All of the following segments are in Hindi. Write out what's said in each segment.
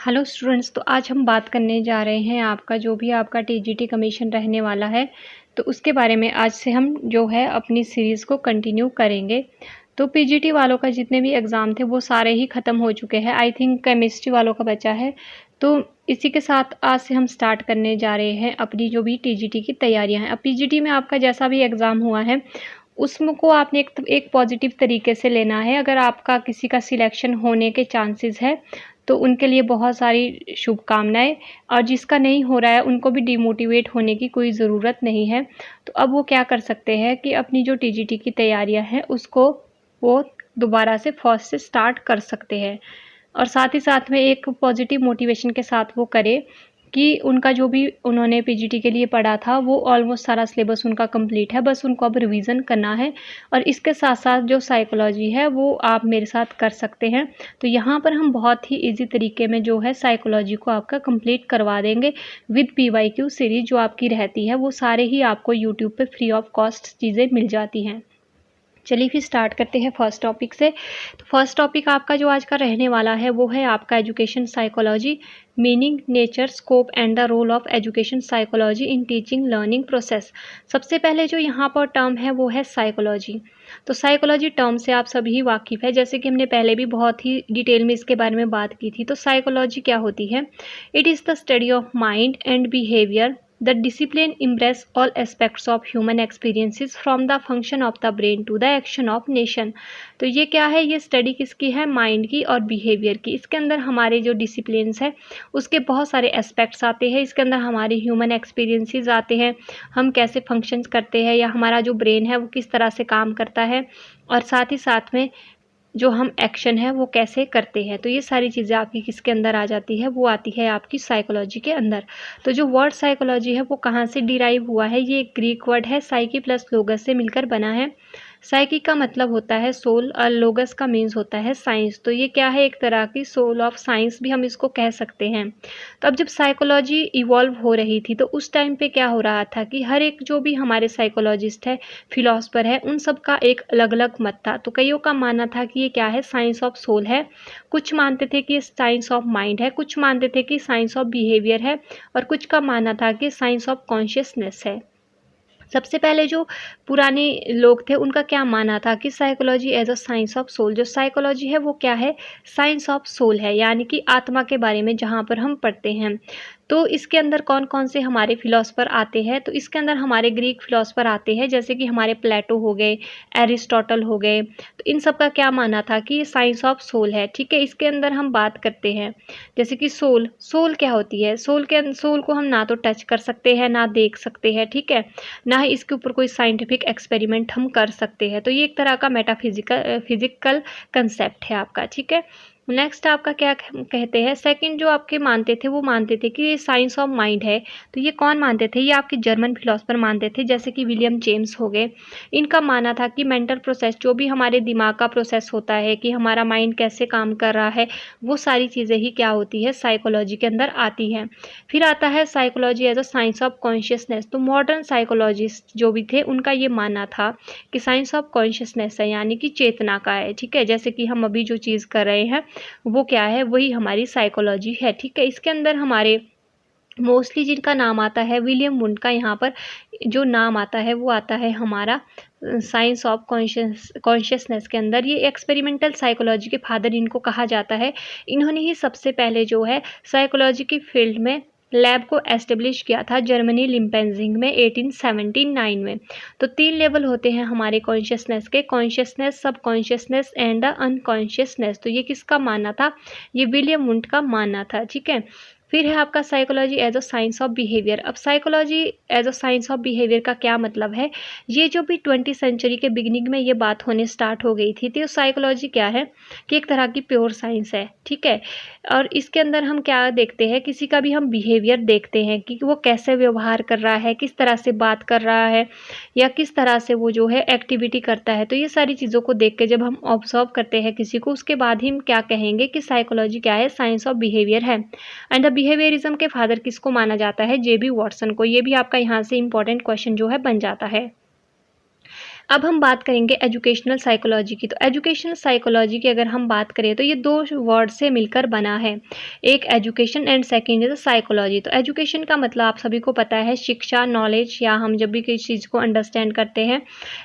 हेलो स्टूडेंट्स, तो आज हम बात करने जा रहे हैं आपका जो भी आपका टीजीटी कमीशन रहने वाला है, तो उसके बारे में आज से हम जो है अपनी सीरीज़ को कंटिन्यू करेंगे। तो पीजीटी वालों का जितने भी एग्ज़ाम थे वो सारे ही ख़त्म हो चुके हैं। आई थिंक केमिस्ट्री वालों का बचा है। तो इसी के साथ आज से हम स्टार्ट करने जा रहे हैं अपनी जो भी टीजीटी की तैयारियाँ हैं। अब पीजीटी में आपका जैसा भी एग्ज़ाम हुआ है उसमें को आपने एक पॉजिटिव तरीके से लेना है। अगर आपका किसी का सिलेक्शन होने के चांसेस है तो उनके लिए बहुत सारी शुभकामनाएं, और जिसका नहीं हो रहा है उनको भी डिमोटिवेट होने की कोई ज़रूरत नहीं है। तो अब वो क्या कर सकते हैं कि अपनी जो टीजीटी की तैयारियां हैं उसको वो दोबारा से फर्स्ट से स्टार्ट कर सकते हैं, और साथ ही साथ में एक पॉजिटिव मोटिवेशन के साथ वो करें कि उनका जो भी उन्होंने पीजीटी के लिए पढ़ा था वो ऑलमोस्ट सारा सिलेबस उनका कंप्लीट है, बस उनको अब रिवीजन करना है। और इसके साथ साथ जो साइकोलॉजी है वो आप मेरे साथ कर सकते हैं। तो यहाँ पर हम बहुत ही इजी तरीके में जो है साइकोलॉजी को आपका कंप्लीट करवा देंगे विद पीवाईक्यू सीरीज जो आपकी रहती है। वो सारे ही आपको यूट्यूब पे फ्री ऑफ कॉस्ट चीज़ें मिल जाती हैं। चलिए फिर स्टार्ट करते हैं फर्स्ट टॉपिक से। तो फर्स्ट टॉपिक आपका जो आज का रहने वाला है वो है आपका education psychology, meaning, nature, scope and the role of education psychology in teaching learning process. सबसे पहले जो यहाँ पर टर्म है वो है साइकोलॉजी। तो साइकोलॉजी टर्म से आप सभी वाकिफ़ है, जैसे कि हमने पहले भी बहुत ही डिटेल में इसके बारे में बात की थी। तो साइकोलॉजी क्या होती है? It is the study of mind and behaviour. The discipline embrace all aspects of human experiences from the function of the brain to the action of nation. तो ये क्या है? ये स्टडी किसकी है? माइंड की और बिहेवियर की। इसके अंदर हमारे जो डिसिप्लिन्स है उसके बहुत सारे एस्पेक्ट्स आते हैं। इसके अंदर हमारे ह्यूमन एक्सपीरियंसेस आते हैं, हम कैसे फंक्शंस करते हैं या हमारा जो ब्रेन है वो किस तरह से काम करता है, और साथ ही साथ में जो हम एक्शन है वो कैसे करते हैं। तो ये सारी चीज़ें आपकी किसके अंदर आ जाती है? वो आती है आपकी साइकोलॉजी के अंदर। तो जो वर्ड साइकोलॉजी है वो कहाँ से डिराइव हुआ है? ये एक ग्रीक वर्ड है, साइकी प्लस लोगस से मिलकर बना है। साइकी का मतलब होता है सोल और लोगस का मीन्स होता है साइंस। तो ये क्या है? एक तरह की सोल ऑफ साइंस भी हम इसको कह सकते हैं। तो अब जब साइकोलॉजी इवॉल्व हो रही थी तो उस टाइम पे क्या हो रहा था कि हर एक जो भी हमारे साइकोलॉजिस्ट है, फिलोसफर है, उन सब का एक अलग अलग मत था। तो कईयों का मानना था कि ये क्या है? साइंस ऑफ सोल है, कुछ मानते थे कि ये साइंस ऑफ माइंड है, कुछ मानते थे कि साइंस ऑफ बिहेवियर है, और कुछ का मानना था कि साइंस ऑफ कॉन्शियसनेस है। सबसे पहले जो पुराने लोग थे उनका क्या मानना था कि psychology as a science of soul. जो साइकोलॉजी है वो क्या है? साइंस ऑफ सोल है, यानी कि आत्मा के बारे में जहाँ पर हम पढ़ते हैं। तो इसके अंदर कौन कौन से हमारे फिलोसफर आते हैं? तो इसके अंदर हमारे ग्रीक फिलोसफर आते हैं, जैसे कि हमारे प्लेटो हो गए, एरिस्टोटल हो गए। तो इन सब का क्या मानना था कि ये साइंस ऑफ सोल है। ठीक है, इसके अंदर हम बात करते हैं जैसे कि सोल। सोल क्या होती है? सोल को हम ना तो टच कर सकते हैं ना देख सकते हैं, ठीक है, ना ही इसके ऊपर कोई साइंटिफिक एक्सपेरिमेंट हम कर सकते हैं। तो ये एक तरह का फिजिकल कंसेप्ट है आपका। ठीक है, नेक्स्ट आपका क्या कहते हैं? सेकंड जो आपके मानते थे वो मानते थे कि ये साइंस ऑफ माइंड है। तो ये कौन मानते थे? ये आपके जर्मन फिलोसफर मानते थे, जैसे कि विलियम जेम्स हो गए। इनका मानना था कि मेंटल प्रोसेस, जो भी हमारे दिमाग का प्रोसेस होता है कि हमारा माइंड कैसे काम कर रहा है, वो सारी चीज़ें ही क्या होती है? साइकोलॉजी के अंदर आती हैं। फिर आता है psychology as a science of consciousness. तो मॉडर्न साइकोलॉजिस्ट जो भी थे उनका ये मानना था कि साइंस ऑफ कॉन्शियसनेस है, यानी कि चेतना का है। ठीक है, जैसे कि हम अभी जो चीज़ कर रहे हैं वो क्या है? वही हमारी साइकोलॉजी है। ठीक है, इसके अंदर हमारे मोस्टली जिनका नाम आता है विलियम वुंड का, यहाँ पर जो नाम आता है वो आता है हमारा साइंस ऑफ कॉन्शियसनेस के अंदर। ये एक्सपेरिमेंटल साइकोलॉजी के फादर इनको कहा जाता है। इन्होंने ही सबसे पहले जो है साइकोलॉजी की फील्ड में लैब को एस्टेब्लिश किया था जर्मनी लिम्पेंजिंग में 1879 में। तो 3 लेवल होते हैं हमारे कॉन्शियसनेस के: कॉन्शियसनेस, सब कॉन्शियसनेस एंड द अनकॉन्शियसनेस। तो ये किसका मानना था? ये विलियम वुंड का मानना था। ठीक है, फिर है आपका psychology as a science of behaviour. अब psychology as a science of behaviour का क्या मतलब है? ये जो भी 20वीं सेंचुरी के बिगिनिंग में ये बात होने स्टार्ट हो गई थी, तो साइकोलॉजी क्या है कि एक तरह की प्योर साइंस है। ठीक है, और इसके अंदर हम क्या देखते हैं? किसी का भी हम बिहेवियर देखते हैं कि वो कैसे व्यवहार कर रहा है, किस तरह से बात कर रहा है, या किस तरह से वो जो है एक्टिविटी करता है। तो ये सारी चीज़ों को देख के जब हम ऑब्जर्व करते हैं किसी को, उसके बाद ही हम क्या कहेंगे कि साइकोलॉजी क्या है? साइंस ऑफ बिहेवियर है। एंड द बिहेवियरिज्म के फादर किसको माना जाता है? जे बी वॉटसन को। ये भी आपका यहाँ से इंपॉर्टेंट क्वेश्चन जो है बन जाता है। अब हम बात करेंगे एजुकेशनल साइकोलॉजी की। तो एजुकेशनल साइकोलॉजी की अगर हम बात करें तो ये दो वर्ड से मिलकर बना है, एक education and second is psychology. तो एजुकेशन का मतलब आप सभी को पता है शिक्षा, नॉलेज, या हम जब भी किसी चीज़ को अंडरस्टैंड करते हैं।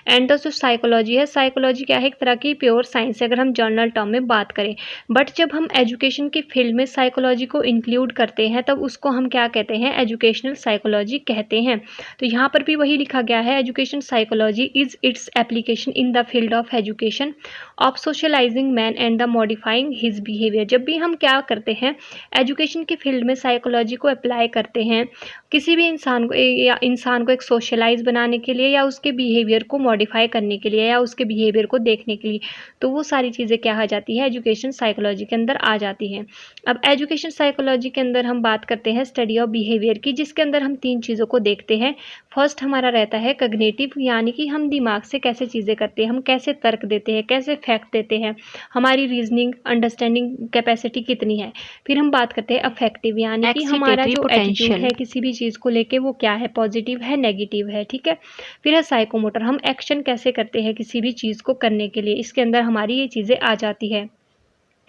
एंड जो साइकोलॉजी है, साइकोलॉजी क्या है, एक तरह की प्योर साइंस है अगर हम जर्नल टर्म में बात करें। बट जब हम एजुकेशन की फील्ड में साइकोलॉजी को इंक्लूड करते हैं तब उसको हम क्या कहते हैं, एजुकेशनल साइकोलॉजी कहते हैं। तो यहाँ पर भी वही लिखा गया है, education psychology is its application in the field of education of socialising man and the modifying his behaviour. जब भी हम क्या करते हैं, एजुकेशन की फील्ड में साइकोलॉजी को अप्लाई करते हैं किसी भी इंसान को, या इंसान को एक सोशलाइज बनाने के लिए, या उसके बिहेवियर को मॉडिफाई करने के लिए, या उसके बिहेवियर को देखने के लिए, तो वो सारी चीज़ें क्या आ जाती है, एजुकेशन साइकोलॉजी के अंदर आ जाती हैं। अब एजुकेशन साइकोलॉजी के अंदर हम बात करते हैं स्टडी ऑफ बिहेवियर की, जिसके अंदर हम 3 चीज़ों को देखते हैं। फर्स्ट हमारा रहता है कग्निटिव, यानी कि हम दिमाग से कैसे चीज़ें करते हैं, हम कैसे तर्क देते हैं, कैसे फैक्ट देते हैं, हमारी रीजनिंग अंडरस्टैंडिंग कैपेसिटी कितनी है। फिर हम बात करते हैं अफेक्टिव, यानी कि हमारा जो एटीट्यूड है किसी भी चीज़ को लेके वो क्या है, पॉजिटिव है, नेगेटिव है, ठीक है। फिर है साइकोमोटर, हम एक्शन कैसे करते हैं किसी भी चीज़ को करने के लिए, इसके अंदर हमारी ये चीज़ें आ जाती है।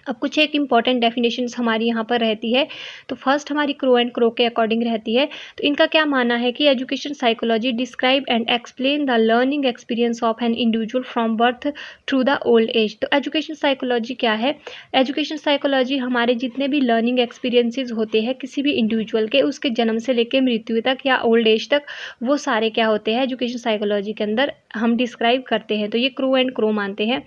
अब कुछ एक इंपॉर्टेंट डेफिनेशंस हमारी यहाँ पर रहती है। तो फर्स्ट हमारी क्रो एंड क्रो के अकॉर्डिंग रहती है। तो इनका क्या मानना है कि education psychology describe and explain the learning experience of an individual from birth through the old age. तो एजुकेशन साइकोलॉजी क्या है, एजुकेशन साइकोलॉजी हमारे जितने भी लर्निंग एक्सपीरियंसेस होते हैं किसी भी इंडिविजुअल के, उसके जन्म से लेकर मृत्यु तक या ओल्ड एज तक, वो सारे क्या होते हैं एजुकेशन साइकोलॉजी के अंदर हम डिस्क्राइब करते हैं। तो ये क्रो एंड क्रो मानते हैं।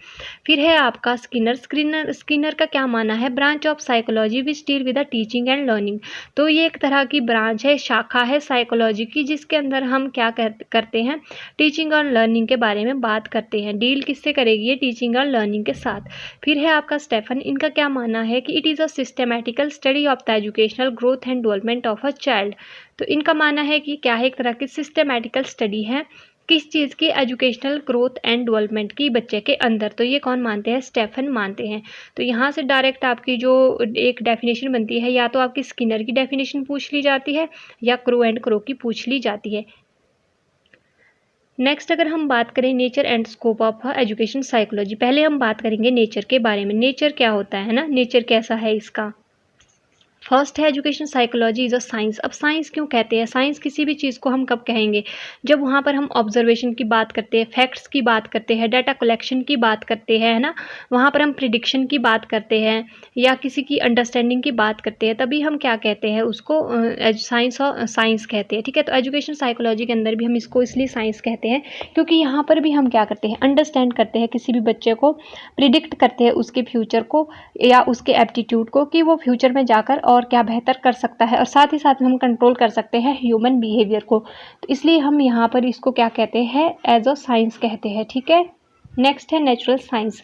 फिर है आपका स्किनर। स्किनर का क्या माना है, branch of psychology which deal with the teaching and learning. तो ये एक तरह की ब्रांच है, शाखा है साइकोलॉजी की, जिसके अंदर हम क्या करते हैं, टीचिंग और लर्निंग के बारे में बात करते हैं। डील किससे करेगी, ये टीचिंग और लर्निंग के साथ। फिर है आपका स्टेफन, इनका क्या मानना है कि it is a systematical study of the educational growth and development of a child. तो इनका मानना है कि क्या है, एक तरह की सिस्टमैटिकल स्टडी है किस चीज़ की, एजुकेशनल ग्रोथ एंड डेवलपमेंट की बच्चे के अंदर। तो ये कौन मानते हैं, स्टेफन मानते हैं। तो यहाँ से डायरेक्ट आपकी जो एक डेफिनेशन बनती है, या तो आपकी स्किनर की डेफिनेशन पूछ ली जाती है या क्रो एंड क्रो की पूछ ली जाती है। नेक्स्ट अगर हम बात करें nature and scope of education psychology, पहले हम बात करेंगे नेचर के बारे में। नेचर क्या होता है ना, नेचर कैसा है इसका। फर्स्ट है education psychology is a science. अब साइंस क्यों कहते हैं, साइंस किसी भी चीज़ को हम कब कहेंगे, जब वहाँ पर हम ऑब्जर्वेशन की बात करते हैं, फैक्ट्स की बात करते हैं, डाटा कलेक्शन की बात करते हैं, है ना, वहाँ पर हम प्रिडिक्शन की बात करते हैं या किसी की अंडरस्टैंडिंग की बात करते हैं, तभी हम क्या कहते हैं उसको साइंस और साइंस कहते हैं, ठीक है। तो एजुकेशन साइकोलॉजी के अंदर भी हम इसको इसलिए साइंस कहते हैं क्योंकि यहाँ पर भी हम क्या करते हैं, अंडरस्टैंड करते हैं किसी भी बच्चे को, प्रिडिक्ट करते हैं उसके फ्यूचर को या उसके एप्टीट्यूड को कि वो फ्यूचर में जाकर और क्या बेहतर कर सकता है, और साथ ही साथ में हम कंट्रोल कर सकते हैं ह्यूमन बिहेवियर को। तो इसलिए हम यहाँ पर इसको क्या कहते हैं, एज अ साइंस कहते हैं, ठीक है। नेक्स्ट है नेचुरल साइंस।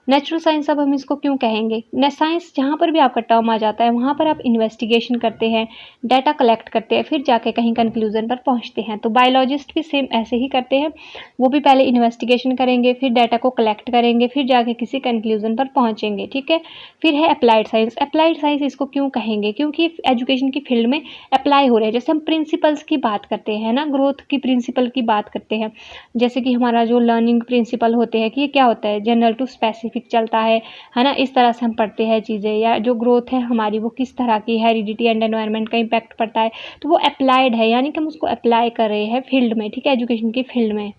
नेचुरल साइंस अब हम इसको क्यों कहेंगे, साइंस जहाँ पर भी आपका टर्म आ जाता है वहाँ पर आप इन्वेस्टिगेशन करते हैं, डाटा कलेक्ट करते हैं, फिर जाके कहीं कंक्लूजन पर पहुँचते हैं। तो बायोलॉजिस्ट भी सेम ऐसे ही करते हैं, वो भी पहले इन्वेस्टिगेशन करेंगे, फिर डाटा को कलेक्ट करेंगे, फिर जाके किसी कंक्लूजन पर पहुँचेंगे, ठीक है। फिर है अप्लाइड साइंस। अप्लाइड साइंस इसको क्यों कहेंगे, क्योंकि एजुकेशन की फील्ड में अप्लाई हो रहे हैं। जैसे हम प्रिंसिपल्स की बात करते हैं ना, ग्रोथ की प्रिंसिपल की बात करते हैं, जैसे कि हमारा जो लर्निंग प्रिंसिपल होते हैं कि ये क्या होता है, जनरल टू स्पेसिफिक चलता है ना, इस तरह से हम पढ़ते हैं चीज़ें, या जो ग्रोथ है हमारी वो किस तरह की, हेरिडिटी एंड एनवायरनमेंट का इम्पैक्ट पड़ता है, तो वो अप्लाइड है, यानी कि हम उसको अप्लाई कर रहे हैं फील्ड में, ठीक है, एजुकेशन की फील्ड में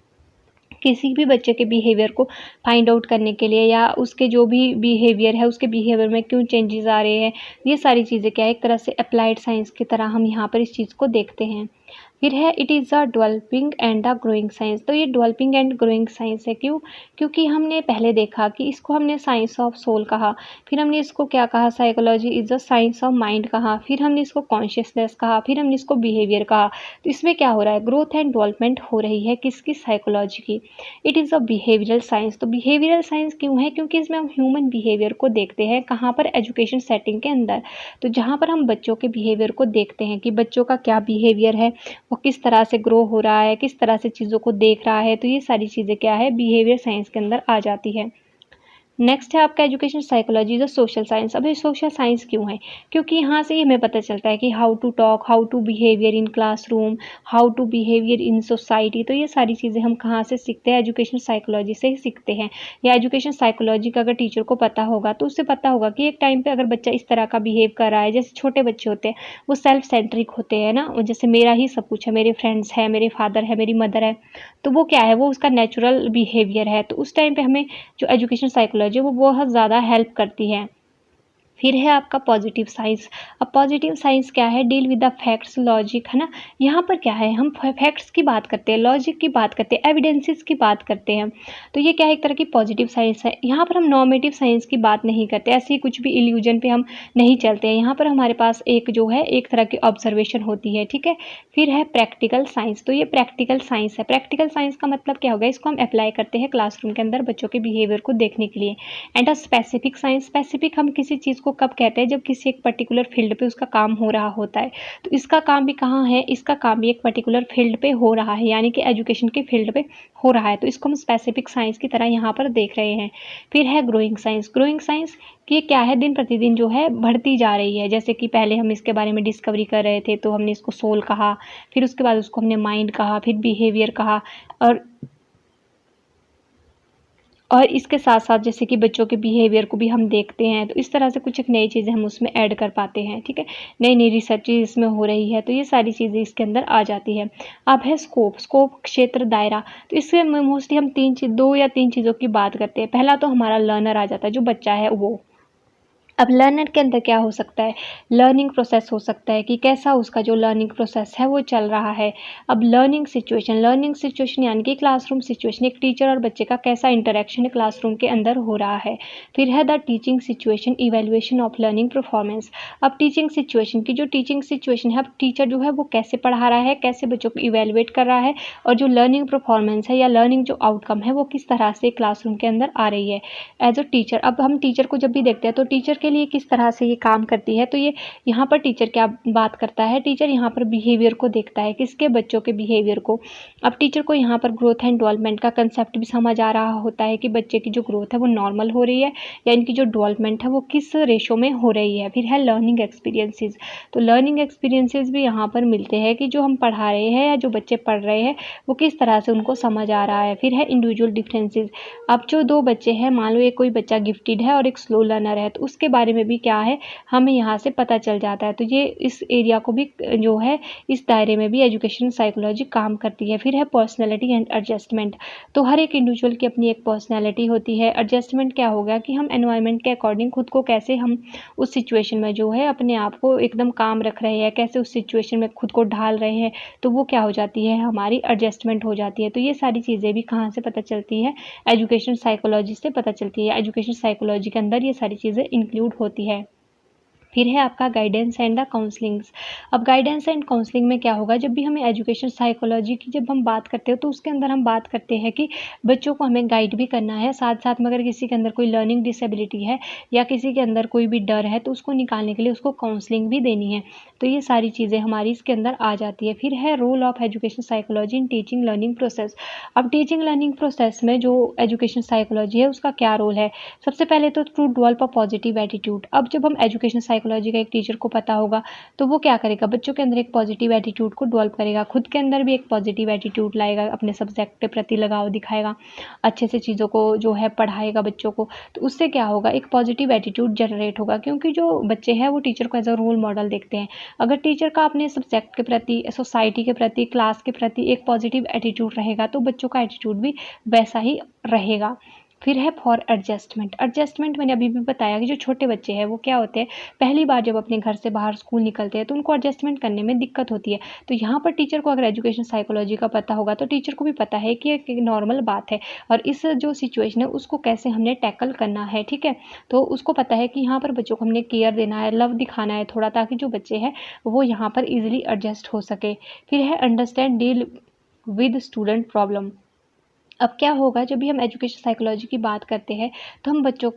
किसी भी बच्चे के बिहेवियर को फाइंड आउट करने के लिए, या उसके जो भी बिहेवियर है उसके बिहेवियर में क्यों चेंजेस आ रहे हैं, ये सारी चीज़ें क्या है, एक तरह से अप्लाइड साइंस की तरह हम यहाँ पर इस चीज़ को देखते हैं। फिर है it is a developing and the growing science. तो ये डेवलपिंग एंड ग्रोइंग साइंस है, क्यों, क्योंकि हमने पहले देखा कि इसको हमने साइंस ऑफ सोल कहा, फिर हमने इसको क्या कहा, psychology is a science of mind कहा, फिर हमने इसको कॉन्शियसनेस कहा, फिर हमने इसको बिहेवियर कहा। तो इसमें क्या हो रहा है, ग्रोथ एंड डेवलपमेंट हो रही है किसकी, साइकोलॉजी की। It is a behavioural science. तो बिहेवियरल साइंस क्यों है, क्योंकि इसमें हम ह्यूमन बिहेवियर को देखते हैं, कहाँ पर, एजुकेशन सेटिंग के अंदर। तो जहाँ पर हम बच्चों के बिहेवियर को देखते हैं कि बच्चों का क्या बिहेवियर है, वो किस तरह से ग्रो हो रहा है, किस तरह से चीज़ों को देख रहा है, तो ये सारी चीज़ें क्या है, बिहेवियर साइंस के अंदर आ जाती है। नेक्स्ट है आपका education psychology the social science. अब ये सोशल साइंस क्यों है? क्योंकि यहाँ से हमें पता चलता है कि how to talk, how to behaviour in classroom, how to behaviour in society. तो ये सारी चीज़ें हम कहाँ से सीखते हैं? एजुकेशन साइकोलॉजी से ही सीखते हैं। या एजुकेशन साइकोलॉजी का अगर टीचर को पता होगा तो उससे पता होगा कि एक टाइम पे अगर बच्चा इस तरह का बिहेव कर रहा है, जैसे छोटे बच्चे होते हैं वो सेल्फ सेंट्रिक होते हैं ना, जैसे मेरा ही सब कुछ है, मेरे फ्रेंड्स हैं, मेरे फादर है, मेरी मदर है, तो वो क्या है, वो उसका नेचुरल बिहेवियर है। तो उस टाइम पे हमें जो एजुकेशन साइकोलॉजी है वो बहुत ज़्यादा हेल्प करती है। फिर है आपका पॉजिटिव साइंस। अब पॉजिटिव साइंस क्या है? Deal with the facts, logic, है ना। यहाँ पर क्या है, हम फैक्ट्स की बात करते हैं, लॉजिक की बात करते हैं, एविडेंसेस की बात करते हैं। तो ये क्या है, एक तरह की पॉजिटिव साइंस है। यहाँ पर हम नॉर्मेटिव साइंस की बात नहीं करते, ऐसे ही कुछ भी इल्यूजन पे हम नहीं चलते हैं। यहाँ पर हमारे पास एक जो है एक तरह की ऑब्जर्वेशन होती है, ठीक है। फिर है प्रैक्टिकल साइंस। तो ये प्रैक्टिकल साइंस है। प्रैक्टिकल साइंस का मतलब क्या होगा? इसको हम अप्लाई करते हैं क्लासरूम के अंदर बच्चों के बिहेवियर को देखने के लिए। And a specific science. Specific हम किसी चीज़ को कब कहते हैं? जब किसी एक पर्टिकुलर फील्ड पे उसका काम हो रहा होता है। तो इसका काम भी कहाँ है? इसका काम भी एक पर्टिकुलर फील्ड पे हो रहा है, यानी कि एजुकेशन के फील्ड पे हो रहा है। तो इसको हम स्पेसिफिक साइंस की तरह यहाँ पर देख रहे हैं। फिर है ग्रोइंग साइंस। ग्रोइंग साइंस कि क्या है, दिन प्रतिदिन जो है बढ़ती जा रही है। जैसे कि पहले हम इसके बारे में डिस्कवरी कर रहे थे तो हमने इसको सोल कहा, फिर उसके बाद उसको हमने माइंड कहा, फिर बिहेवियर कहा, और इसके साथ साथ जैसे कि बच्चों के बिहेवियर को भी हम देखते हैं। तो इस तरह से कुछ एक नई चीज़ें हम उसमें ऐड कर पाते हैं, ठीक है। नई नई रिसर्च इसमें हो रही है, तो ये सारी चीज़ें इसके अंदर आ जाती है। अब है स्कोप। स्कोप क्षेत्र, दायरा। तो इससे मोस्टली हम दो या तीन चीज़ों की बात करते हैं। पहला तो हमारा लर्नर आ जाता है, जो बच्चा है वो। अब लर्नर के अंदर क्या हो सकता है? लर्निंग प्रोसेस हो सकता है कि कैसा उसका जो लर्निंग प्रोसेस है वो चल रहा है। अब लर्निंग सिचुएशन यानी कि क्लासरूम सिचुएशन, एक टीचर और बच्चे का कैसा इंटरेक्शन क्लासरूम के अंदर हो रहा है। फिर है the teaching situation, evaluation of learning performance. अब टीचिंग सिचुएशन की जो टीचिंग सिचुएशन है, अब टीचर जो है वो कैसे पढ़ा रहा है, कैसे बच्चों को इवेलुएट कर रहा है, और जो लर्निंग परफॉर्मेंस है या लर्निंग जो आउटकम है वो किस तरह से क्लासरूम के अंदर आ रही है एज अ टीचर। अब हम टीचर को जब भी देखते हैं तो टीचर के लिए किस तरह से ये काम करती है, तो ये यहाँ पर टीचर क्या बात करता है? टीचर यहाँ पर बिहेवियर को देखता है, किसके? बच्चों के बिहेवियर को। अब टीचर को यहाँ पर ग्रोथ एंड डेवलपमेंट का कंसेप्ट भी समझ आ रहा होता है कि बच्चे की जो ग्रोथ है वो नॉर्मल हो रही है या इनकी जो डेवलपमेंट है वो किस रेशो में हो रही है। फिर है लर्निंग एक्सपीरियंसेस। तो लर्निंग एक्सपीरियंसेस भी यहाँ पर मिलते हैं कि जो हम पढ़ा रहे हैं या जो बच्चे पढ़ रहे हैं वो किस तरह से उनको समझ आ रहा है। फिर है इंडिविजुअल डिफरेंसेस। अब जो दो बच्चे हैं, मान लो एक कोई बच्चा गिफ्टेड है और एक स्लो लर्नर है, तो उसके बारे में भी क्या है, हमें यहाँ से पता चल जाता है। तो ये इस एरिया को भी जो है इस दायरे में भी एजुकेशन साइकोलॉजी काम करती है। फिर है पर्सनैलिटी एंड एडजस्टमेंट। तो हर एक इंडिविजुअल की अपनी एक पर्सनैलिटी होती है। एडजस्टमेंट क्या होगा कि हम एनवायरनमेंट के अकॉर्डिंग खुद को कैसे हम उस सिचुएशन में जो है अपने आप को एकदम काम रख रहे हैं, कैसे उस सिचुएशन में खुद को ढाल रहे हैं, तो वो क्या हो जाती है, हमारी एडजस्टमेंट हो जाती है। तो ये सारी चीज़ें भी कहाँ से पता चलती है? एजुकेशन साइकोलॉजी से पता चलती है। एजुकेशन साइकोलॉजी के अंदर ये सारी चीज़ें इंक्लूड होती है। फिर है आपका गाइडेंस एंड द काउंसलिंग्स। अब गाइडेंस एंड काउंसलिंग में क्या होगा, जब भी हमें एजुकेशन साइकोलॉजी की जब हम बात करते हो तो उसके अंदर हम बात करते हैं कि बच्चों को हमें गाइड भी करना है, साथ साथ में अगर किसी के अंदर कोई लर्निंग डिसेबिलिटी है या किसी के अंदर कोई भी डर है तो उसको निकालने के लिए उसको काउंसलिंग भी देनी है। तो ये सारी चीज़ें हमारी इसके अंदर आ जाती है। फिर है role of education psychology in teaching learning process. अब टीचिंग लर्निंग प्रोसेस में जो एजुकेशन साइकोलॉजी है उसका क्या रोल है? सबसे पहले तो to develop a positive attitude. अब जब हम एजुकेशन साइकोलॉजी का एक टीचर को पता होगा तो वो क्या करेगा, बच्चों के अंदर एक पॉजिटिव एटीट्यूड को डेवलप करेगा, खुद के अंदर भी एक पॉजिटिव एटीट्यूड लाएगा, अपने सब्जेक्ट के प्रति लगाव दिखाएगा, अच्छे से चीज़ों को जो है पढ़ाएगा बच्चों को। तो उससे क्या होगा, एक पॉजिटिव एटीट्यूड जनरेट होगा, क्योंकि जो बच्चे हैं वो टीचर को एज अ रोल मॉडल देखते हैं। अगर टीचर का अपने सब्जेक्ट के प्रति, सोसाइटी के प्रति, क्लास के प्रति एक पॉजिटिव एटीट्यूड रहेगा तो बच्चों का एटीट्यूड भी वैसा ही रहेगा। फिर है फॉर एडजस्टमेंट। एडजस्टमेंट मैंने अभी भी बताया कि जो छोटे बच्चे हैं वो क्या होते हैं, पहली बार जब अपने घर से बाहर स्कूल निकलते हैं तो उनको एडजस्टमेंट करने में दिक्कत होती है। तो यहाँ पर टीचर को अगर एजुकेशन साइकोलॉजी का पता होगा तो टीचर को भी पता है कि एक नॉर्मल बात है और इस जो सिचुएशन है उसको कैसे हमने टैकल करना है, ठीक है। तो उसको पता है कि यहाँ पर बच्चों को हमने केयर देना है, लव दिखाना है थोड़ा, ताकि जो बच्चे हैं वो यहाँ पर ईजिली एडजस्ट हो सके। फिर है understand, deal with student problem. अब क्या होगा, जब भी हम एजुकेशन साइकोलॉजी की बात करते हैं तो हम बच्चों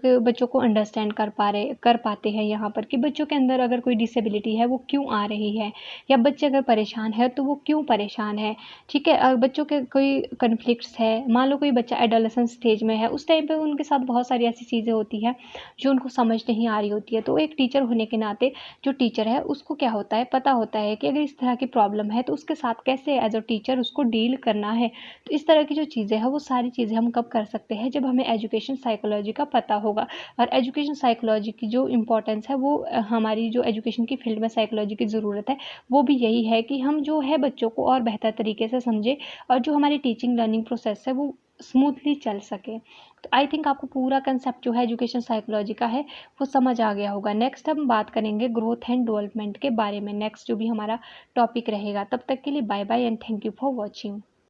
को अंडरस्टैंड कर पाते हैं यहाँ पर कि बच्चों के अंदर अगर कोई डिसेबिलिटी है वो क्यों आ रही है, या बच्चे अगर परेशान है तो वो क्यों परेशान है। ठीक है, बच्चों के कोई कन्फ्लिक्ट्स है, मान लो कोई बच्चा एडोलेसेंस स्टेज में है, उस टाइम पे उनके साथ बहुत सारी ऐसी चीज़ें होती हैं जो उनको समझ नहीं आ रही होती है। तो एक टीचर होने के नाते जो टीचर है उसको क्या होता है, पता होता है कि अगर इस तरह की प्रॉब्लम है तो उसके साथ कैसे एज अ टीचर उसको डील करना है। तो इस तरह की जो चीज़ें हैं वो सारी चीज़ें हम कब कर सकते हैं, जब हमें एजुकेशन साइकोलॉजी का पता होगा। और एजुकेशन साइकोलॉजी की जो इम्पोर्टेंस है वो हमारी जो एजुकेशन की फील्ड में साइकोलॉजी की ज़रूरत है वो भी यही है कि हम जो है बच्चों को और बेहतर तरीके से समझें और जो हमारी टीचिंग लर्निंग प्रोसेस है वो स्मूथली चल सके। तो आई थिंक आपको पूरा कंसेप्ट जो है एजुकेशन साइकोलॉजी का है वो समझ आ गया होगा। नेक्स्ट हम बात करेंगे ग्रोथ एंड डेवलपमेंट के बारे में, नेक्स्ट जो भी हमारा टॉपिक रहेगा। तब तक के लिए bye bye and thank you for watching.